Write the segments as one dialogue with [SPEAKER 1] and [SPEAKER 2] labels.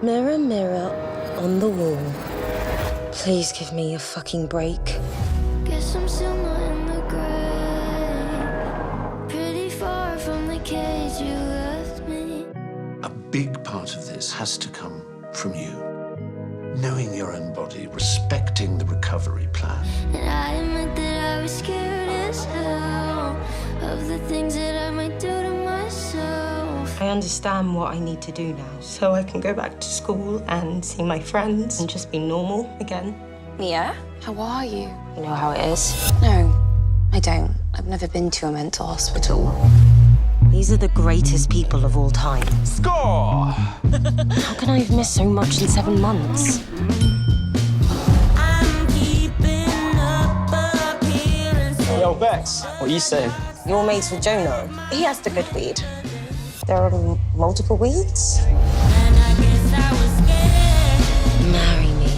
[SPEAKER 1] Mirror, mirror on the wall, please give me a fucking break.
[SPEAKER 2] Guess I'm still not in the grave. Pretty far from the cage you left me.
[SPEAKER 3] A big part of this has to come from you. Knowing your own body, respecting the recovery plan.
[SPEAKER 2] And I admit that I was scared as hell of the things that I might do to myself.
[SPEAKER 1] I understand what I need to do now, so I can go back to school and see my friends and just be normal again.
[SPEAKER 4] Mia, how are you?
[SPEAKER 1] You know how it is.
[SPEAKER 4] No, I don't. I've never been to a mental hospital.
[SPEAKER 1] These are the greatest people of all time.
[SPEAKER 5] Score!
[SPEAKER 1] How can I have missed so much in 7 months?
[SPEAKER 5] Yo, Bex, what you saying?
[SPEAKER 1] You're mates with Jonah. He has the good weed. There are multiple weeds. Marry me.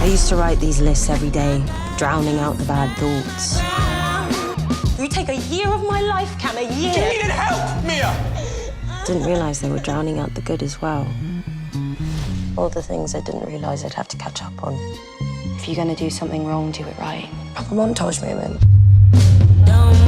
[SPEAKER 1] I used to write these lists every day, drowning out the bad thoughts. You take a year of my life, Cam, a year.
[SPEAKER 5] You needed help, Mia!
[SPEAKER 1] Didn't realise they were drowning out the good as well. All the things I didn't realise I'd have to catch up on.
[SPEAKER 4] If you're gonna do something wrong, do it right.
[SPEAKER 1] Proper montage moment.
[SPEAKER 2] Don't